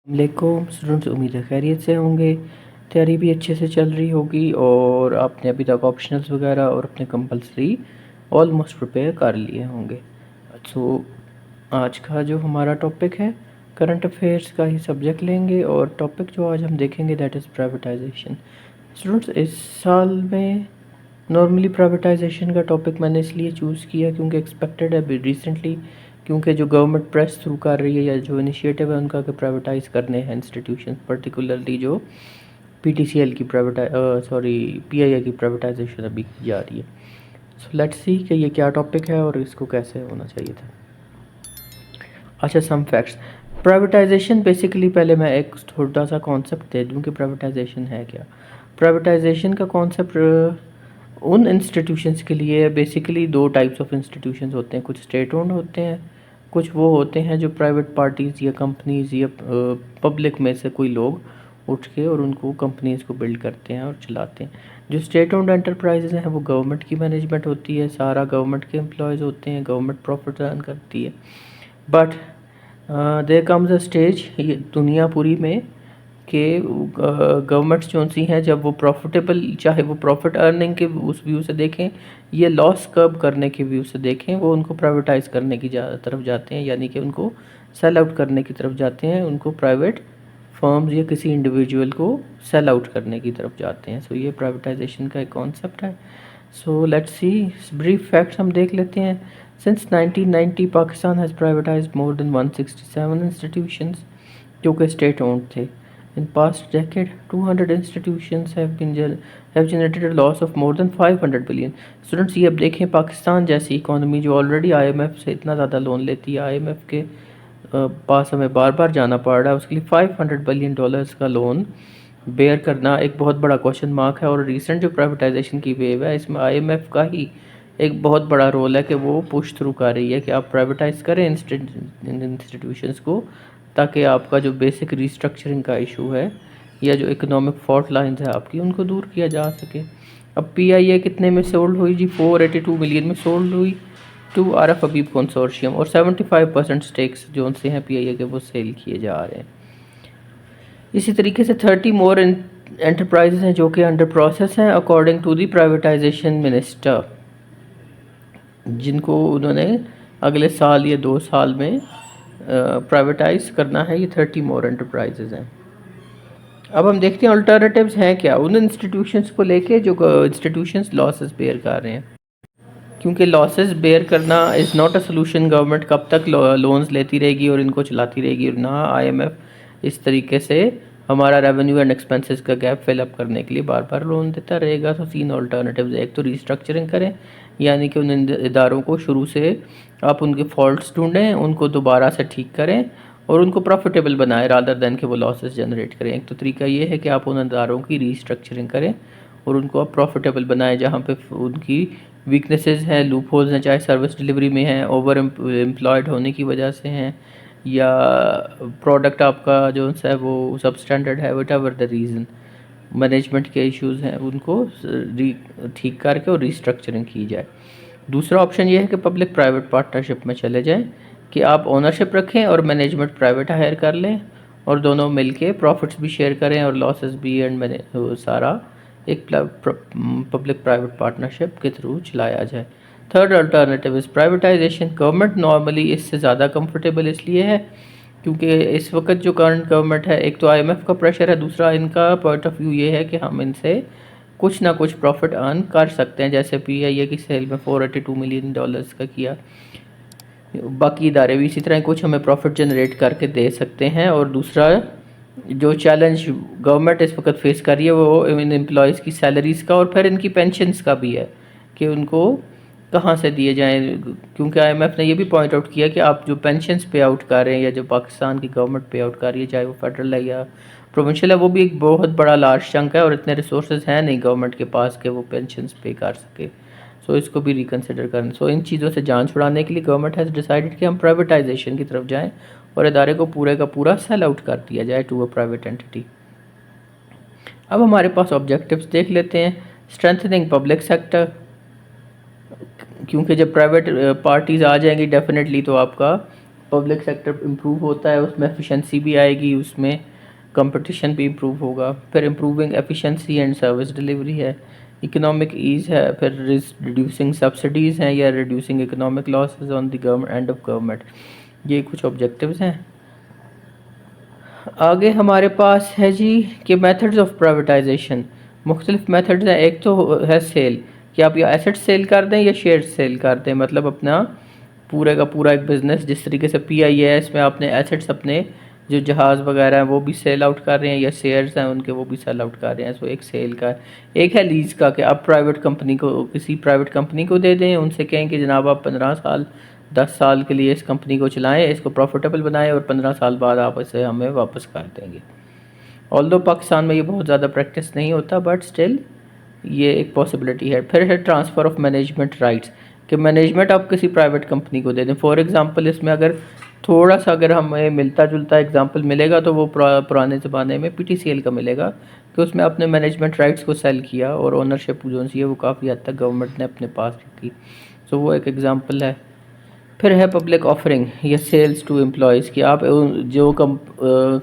वालेकुम स्टूडेंट्स, उम्मीद है खैरियत से होंगे। तैयारी भी अच्छे से चल रही होगी और आपने अभी तक ऑप्शनल्स वगैरह और अपने कंपलसरी ऑलमोस्ट प्रिपेयर कर लिए होंगे। सो आज का जो हमारा टॉपिक है करंट अफेयर्स का ही सब्जेक्ट लेंगे और टॉपिक जो आज हम देखेंगे दैट इज़ प्राइवेटाइजेशन। स्टूडेंट्स, इस साल में नॉर्मली प्राइवेटाइजेशन का टॉपिक मैंने इसलिए चूज़ किया क्योंकि एक्सपेक्टेड है अभी रिसेंटली, क्योंकि जो गवर्नमेंट प्रेस थ्रू कर रही है या जो इनिशिएटिव है उनका कि प्राइवेटाइज़ करने हैं इंस्टीट्यूशन, पर्टिकुलरली जो पीटीसीएल की पीआईए की प्राइवेटाइजेशन अभी की जा रही है। सो लेट्स सी कि ये क्या टॉपिक है और इसको कैसे होना चाहिए था। अच्छा, सम फैक्ट्स। प्राइवेटाइजेशन बेसिकली, पहले मैं एक छोटा सा कॉन्सेप्ट दे दूँ कि प्राइवेटाइजेशन है क्या। प्राइवेटाइजेशन का कॉन्सेप्ट उन इंस्टीट्यूशंस के लिए, बेसिकली दो टाइप्स ऑफ इंस्टीट्यूशंस होते हैं, कुछ स्टेट ओन्ड होते हैं, कुछ वो होते हैं जो प्राइवेट पार्टीज़ या कंपनीज़ या पब्लिक में से कोई लोग उठ के और उनको कंपनीज़ को बिल्ड करते हैं और चलाते हैं। जो स्टेट ओन्ड एंटरप्राइजेज़ हैं वो गवर्नमेंट की मैनेजमेंट होती है, सारा गवर्नमेंट के एम्प्लॉयज़ होते हैं, गवर्नमेंट प्रॉफिट अर्न करती है। But there comes a stage ये दुनिया पूरी में कि गवर्नमेंट्स जो सी हैं, जब वो प्रॉफिटेबल, चाहे वो प्रॉफिट अर्निंग के उस व्यू से देखें या लॉस कर्ब करने के व्यू से देखें, वो उनको प्राइवेटाइज़ करने की तरफ जाते हैं, यानी कि उनको सेल आउट करने की तरफ जाते हैं, उनको प्राइवेट फर्म्स या किसी इंडिविजुअल को सेल आउट करने की तरफ जाते हैं। सो ये प्राइवेटाइजेशन का एक कॉन्सेप्ट है। So let's see, brief facts हम देख लेते हैं। Since 1990 Pakistan has privatised more than 167 institutions जो कि स्टेट ओन्ड थे। In past decade, 200 institutions have generated a loss of more than 500 billion. Students, ये अब देखें, पाकिस्तान जैसी इकोनॉमी जो ऑलरेडी आईएमएफ से इतना ज़्यादा लोन लेती है, आईएमएफ के पास हमें बार बार जाना पड़ रहा है, उसके लिए 500 बिलियन डॉलर्स का लोन बेयर करना एक बहुत बड़ा क्वेश्चन मार्क है। और रिसेंट जो प्राइवेटाइजेशन की वेव है, इसमें आईएमएफ का ही एक बहुत बड़ा रोल है कि वो पुश थ्रू कर रही है कि आप प्राइवेटाइज करें इंस्टीट्यूशंस को, ताकि आपका जो बेसिक रिस्ट्रक्चरिंग का इशू है या जो इकोनॉमिक फॉल्ट लाइंस है आपकी, उनको दूर किया जा सके। अब पीआईए कितने में सोल्ड हुई जी? 482 मिलियन में सोल्ड हुई टू आरएफ हबीब कंसोर्शियम, और 75% स्टेक्स जो उनसे हैं पीआईए के वो सेल किए जा रहे हैं। इसी तरीके से 30 मोर एंटरप्राइजेज हैं जो कि अंडर प्रोसेस हैं according to the privatisation minister, जिनको उन्होंने अगले साल या 2 साल में प्राइवेटाइज करना है। ये 30 मोर एंटरप्राइजेज हैं। अब हम देखते हैं अल्टरनेटिव्स हैं क्या उन इंस्टीट्यूशंस को लेके जो इंस्टीट्यूशंस लॉसेस बेयर कर रहे हैं, क्योंकि लॉसेस बेयर करना is not a solution. Government कब तक लोन्स लेती रहेगी और इनको चलाती रहेगी, और ना आईएमएफ इस तरीके से हमारा रेवेन्यू एंड एक्सपेंसेस का गैप फिल अप करने के लिए बार बार लोन देता रहेगा। तो 3 अल्टरनेटिव्स, एक तो रीस्ट्रक्चरिंग करें, यानी कि उन इदारों को शुरू से आप उनके फॉल्ट्स ढूंढें, उनको दोबारा से ठीक करें और उनको प्रॉफिटेबल बनाएं रादर देन कि वो लॉसेस जनरेट करें। एक तो तरीका ये है कि आप उन इदारों की रीस्ट्रक्चरिंग करें और उनको आप प्रॉफिटेबल बनाएं, जहाँ पे उनकी वीकनेसेस हैं, लूप होल्स हैं, चाहे सर्विस डिलीवरी में हैं, ओवर एम्प्लॉयड होने की वजह से हैं, या प्रोडक्ट आपका जो है वो सब स्टैंडर्ड है, what ever the reason, management के इश्यूज़ हैं, उनको ठीक करके और रीस्ट्रक्चरिंग की जाए। दूसरा ऑप्शन ये है कि पब्लिक प्राइवेट पार्टनरशिप में चले जाएं, कि आप ओनरशिप रखें और मैनेजमेंट प्राइवेट हायर कर लें और दोनों मिलके प्रॉफिट्स भी शेयर करें और लॉसेस भी, एंड सारा एक पब्लिक प्राइवेट पार्टनरशिप के थ्रू चलाया जाए। Third alternative is privatisation. Government normally इससे ज़्यादा कंफर्टेबल इसलिए है क्योंकि इस वक्त जो करंट गवर्नमेंट है, एक तो आईएमएफ का प्रेशर है, दूसरा इनका पॉइंट ऑफ व्यू ये है कि हम इनसे कुछ ना कुछ प्रॉफिट अर्न कर सकते हैं, जैसे पीआईए की सेल में 482 मिलियन डॉलर्स का किया, बाकी इदारे भी इसी तरह कुछ हमें प्रॉफिट जनरेट करके दे सकते हैं। और दूसरा जो चैलेंज गवर्नमेंट इस वक्त फेस कर रही है वो इन एम्प्लॉयज़ की सैलरीज़ का और फिर इनकी पेंशन्स का भी है कि उनको कहाँ से दिए जाएं, क्योंकि आईएमएफ ने ये भी पॉइंट आउट किया कि आप जो पेंशन्स पे आउट कर रहे हैं या जो पाकिस्तान की गवर्नमेंट पे आउट कर रही है, चाहे वो फेडरल है या प्रोविंशियल है, वो भी एक बहुत बड़ा लार्ज चंक है और इतने रिसोर्सेज हैं नहीं गवर्नमेंट के पास कि वो पेंशन्स पे कर सके। सो इसको भी रिकन्सिडर करना। सो इन चीज़ों से जान छुड़ाने के लिए गवर्नमेंट हैज़ डिसाइडेड कि हम प्राइवेटाइजेशन की तरफ जाएँ और इदारे को पूरे का पूरा सेल आउट कर दिया जाए टू अ प्राइवेट एंटिटी। अब हमारे पास ऑब्जेक्टिव्स देख लेते हैं। स्ट्रेंथनिंग पब्लिक सेक्टर, क्योंकि जब प्राइवेट पार्टीज़ आ जाएंगी डेफिनेटली तो आपका पब्लिक सेक्टर इम्प्रूव होता है उसमें एफिशिएंसी भी आएगी, उसमें कंपटीशन भी इम्प्रूव होगा। फिर improving efficiency and service delivery है, इकोनॉमिक ईज़ है, फिर रिड्यूसिंग सब्सिडीज़ हैं या reducing economic losses on the government end of government. ये कुछ ऑब्जेक्टिव्स हैं। आगे हमारे पास है जी कि मेथड्स ऑफ प्राइवेटाइजेशन, मुख्तलिफ मेथड्स हैं। एक तो है सेल, कि आप या एसेट सेल कर दें या शेयर सेल कर दें, मतलब अपना पूरे का पूरा एक बिज़नेस जिस तरीके से PI है इसमें आपने एसेट्स अपने जो जहाज़ वगैरह हैं वो भी सेल आउट कर रहे हैं या शेयर्स हैं उनके वो भी सेल आउट कर रहे हैं। सो एक सेल का। एक है लीज़ का, कि आप प्राइवेट कंपनी को किसी प्राइवेट कंपनी को दे दें, उनसे कहें कि जनाब आप 15 साल 10 साल के लिए इस कंपनी को चलाएं, इसको प्रॉफिटेबल बनाएं और 15 साल बाद आप इसे हमें वापस कर देंगे। ऑल्दो पाकिस्तान में ये बहुत ज़्यादा प्रैक्टिस नहीं होता बट स्टिल ये एक पॉसिबिलिटी है। फिर है ट्रांसफ़र ऑफ मैनेजमेंट राइट्स, कि मैनेजमेंट आप किसी प्राइवेट कंपनी को दे दें। फॉर एग्ज़ाम्पल इसमें अगर थोड़ा सा अगर हमें मिलता जुलता एग्ज़ाम्पल मिलेगा तो वो पुराने ज़माने में PTCL का मिलेगा, कि उसमें अपने मैनेजमेंट राइट्स को सेल किया और ओनरशिप जो सी है वो काफ़ी हद तक गवर्नमेंट ने अपने पास रखी। सो वो एक एग्ज़ाम्पल है। फिर है पब्लिक ऑफरिंग या सेल्स टू एम्प्लॉयज़, कि आप जो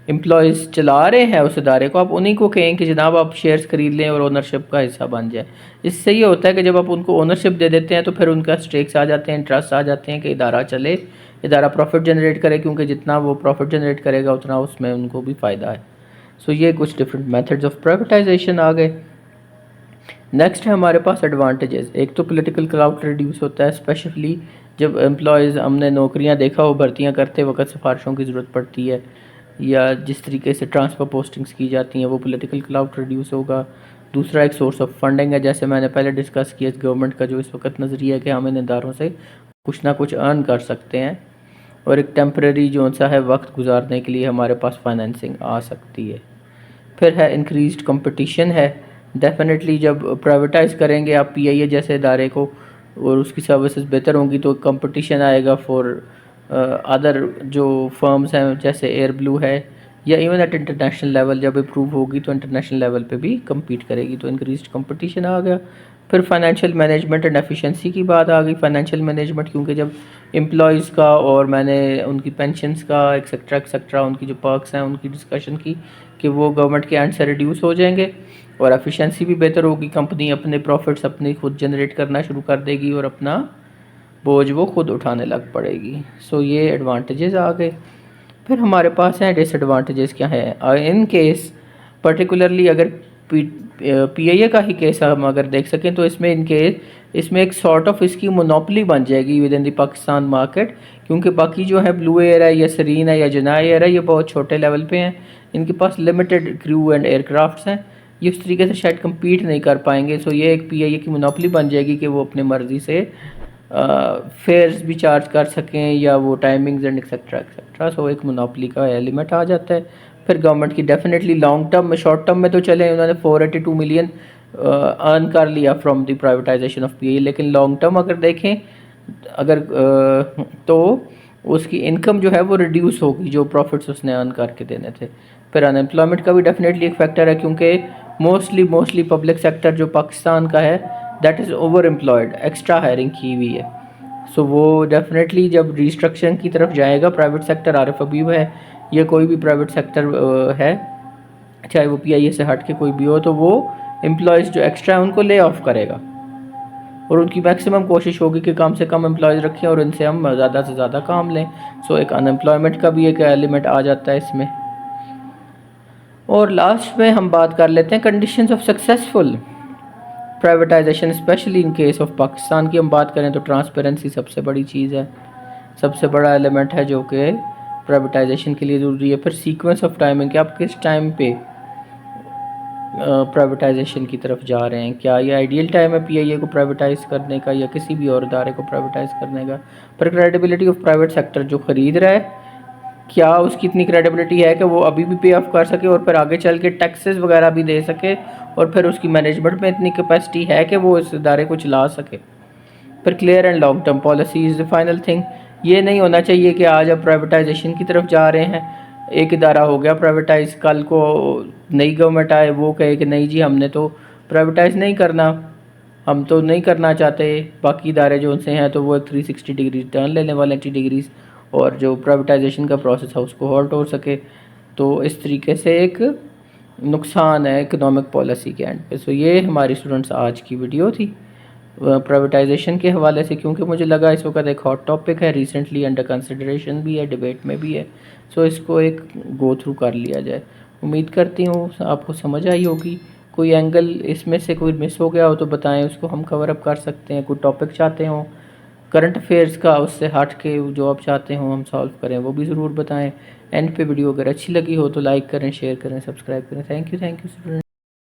एम्प्लॉयज़ चला रहे हैं उस इदारे को, आप उन्हीं को कहें कि जनाब आप शेयर्स खरीद लें और ओनरशिप का हिस्सा बन जाए। इससे ये होता है कि जब आप उनको ओनरशिप दे देते हैं तो फिर उनका स्टेक्स आ जाते हैं, इंटरेस्ट आ जाते हैं कि इदारा चले, इदारा प्रॉफिट जनरेट करे, क्योंकि जितना वो प्रॉफिट जनरेट करेगा उतना उसमें उनको भी फ़ायदा है। सो ये कुछ डिफरेंट मेथड्स ऑफ प्राइवेटाइजेशन आ गए। नेक्स्ट है हमारे पास एडवांटेजेस। एक तो पॉलिटिकल क्राउड रिड्यूस होता है, स्पेशली जब एम्प्लॉयज़ हमने नौकरियां देखा हो भर्तियां करते वक्त सिफारिशों की ज़रूरत पड़ती है या जिस तरीके से ट्रांसफ़र पोस्टिंग्स की जाती हैं वो पॉलिटिकल क्राउड रिड्यूस होगा। दूसरा एक सोर्स ऑफ फंडिंग है, जैसे मैंने पहले डिस्कस किया गवर्नमेंट का जो इस वक्त नज़रिया है कि हम इन इदारों से कुछ ना कुछ अर्न कर सकते हैं, और एक टेम्प्रेरी जो सा है वक्त गुजारने के लिए हमारे पास फाइनेंसिंग आ सकती है। फिर है इंक्रीज्ड कंपटीशन है, डेफिनेटली जब प्राइवेटाइज़ करेंगे आप PIA जैसे इदारे को और उसकी सर्विसेज बेहतर होंगी तो कंपटीशन आएगा फॉर अदर जो फर्म्स हैं जैसे एयर ब्लू है, या इवन एट इंटरनेशनल लेवल जब इम्प्रूव होगी तो इंटरनेशनल लेवल पे भी कम्पीट करेगी, तो इंक्रीज्ड कंपटीशन आ गया। फिर फाइनेंशियल मैनेजमेंट एंड एफिशिएंसी की बात आ गई। फाइनेंशियल मैनेजमेंट क्योंकि जब एम्प्लॉयज़ का और मैंने उनकी पेंशन्स का एक्सेट्रा एक्सेट्रा उनकी जो पर्क्स हैं उनकी डिस्कशन की कि वो गवर्नमेंट के एंड से रिड्यूस हो जाएंगे और एफिशिएंसी भी बेहतर होगी, कंपनी अपने प्रॉफिट्स अपनी खुद जनरेट करना शुरू कर देगी और अपना बोझ वो खुद उठाने लग पड़ेगी। सो ये एडवांटेजेस आ गए। फिर हमारे पास हैं डिसएडवांटेजेस क्या है। इन केस पर्टिकुलरली अगर PIA का ही केस हम अगर देख सकें तो इसमें इन केस इसमें एक सॉर्ट ऑफ इसकी मोनोपली बन जाएगी with in the Pakistan market, क्योंकि बाकी जो है ब्लू एयर है या सरीन है या जनाई एयर है ये बहुत छोटे लेवल पे हैं, इनके पास लिमिटेड क्रू एंड एयरक्राफ्ट्स हैं, ये उस तरीके से शायद कम्पीट नहीं कर पाएंगे। सो ये एक PIA की मोनोपली बन जाएगी कि वो अपनी मर्ज़ी से फेयर्स भी चार्ज कर सकें या वो टाइमिंग्स एंड एक्सेट्रा एक्सेट्रा। सो एक मोनोपली का एलिमेंट आ जाता है। फिर गवर्नमेंट की डेफिनेटली लॉन्ग टर्म में, शॉर्ट टर्म में तो चले उन्होंने 482 मिलियन अर्न कर लिया from the privatisation of PIA, लेकिन लॉन्ग टर्म अगर देखें अगर तो उसकी इनकम जो है वो रिड्यूस होगी जो प्रॉफिट्स उसने अर्न करके देने थे। फिर अनएम्प्लॉयमेंट का भी डेफिनेटली एक फैक्टर है, क्योंकि मोस्टली पब्लिक सेक्टर जो पाकिस्तान का है that is over employed, extra hiring की हुई है। सो वो डेफिनेटली जब रिस्ट्रक्चरिंग की तरफ जाएगा प्राइवेट सेक्टर, आरिफ हबीब है या कोई भी प्राइवेट सेक्टर है चाहे वो PIA से हट के कोई भी हो, तो वो एम्प्लॉयज़ जो एक्स्ट्रा है उनको ले ऑफ करेगा और उनकी मैक्सिमम कोशिश होगी कि कम से कम एम्प्लॉयज़ रखें और इनसे हम ज़्यादा से ज़्यादा काम लें। सो एक अनएम्प्लॉयमेंट का भी एक एलिमेंट आ जाता है इसमें। और लास्ट में हम बात कर लेते हैं conditions of successful privatisation, specially in case of Pakistan की हम बात करें तो ट्रांसपेरेंसी सबसे बड़ी चीज़ है, सबसे बड़ा एलिमेंट है जो कि प्राइवेटाइजेशन के लिए ज़रूरी है। फिर सीक्वेंस ऑफ टाइमिंग कि आप किस टाइम पे प्राइवेटाइजेशन की तरफ जा रहे हैं, क्या ये आइडियल टाइम है PIA को प्राइवेटाइज़ करने का या किसी भी और इदारे को प्राइवेटाइज़ करने का। फिर क्रेडिबिलिटी ऑफ प्राइवेट सेक्टर, जो ख़रीद रहा है क्या उसकी इतनी क्रेडिबिलिटी है कि वो अभी भी पे ऑफ कर सके और फिर आगे चल के टैक्सेस वगैरह भी दे सके, और फिर उसकी मैनेजमेंट में इतनी कैपेसिटी है कि वो इस इदारे को चला सके। फिर clear and long term policy is the final thing. ये नहीं होना चाहिए कि आज आप प्राइवेटाइजेशन की तरफ जा रहे हैं, एक इदारा हो गया प्राइवेटाइज, कल को नई गवर्नमेंट आए वो कहे कि नहीं जी हमने तो प्राइवेटाइज नहीं करना, हम तो नहीं करना चाहते, बाकी इदारे जो उनसे हैं तो वो एक 360 डिग्री टर्न लेने वाले 80 डिग्रीज, और जो प्राइवेटाइजेशन का प्रोसेस है उसको हॉल्ट हो सके। तो इस तरीके से एक नुकसान है इकोनॉमिक पॉलिसी के एंड पे। सो ये हमारी स्टूडेंट्स आज की वीडियो थी प्राइवेटाइजेशन के हवाले से, क्योंकि मुझे लगा इस वक्त एक हॉट टॉपिक है, रिसेंटली अंडर कंसिडरेशन भी है, डिबेट में भी है। सो इसको एक गो थ्रू कर लिया जाए। उम्मीद करती हूँ आपको समझ आई होगी। कोई एंगल इसमें से कोई मिस हो गया हो तो बताएं, उसको हम कवर अप कर सकते हैं। कोई टॉपिक चाहते हो करंट अफेयर्स का, उससे हट के जो आप चाहते हो हम सॉल्व करें, वो भी ज़रूर बताएं। एंड पे वीडियो अगर अच्छी लगी हो तो लाइक करें, शेयर करें, सब्सक्राइब करें। Thank you student.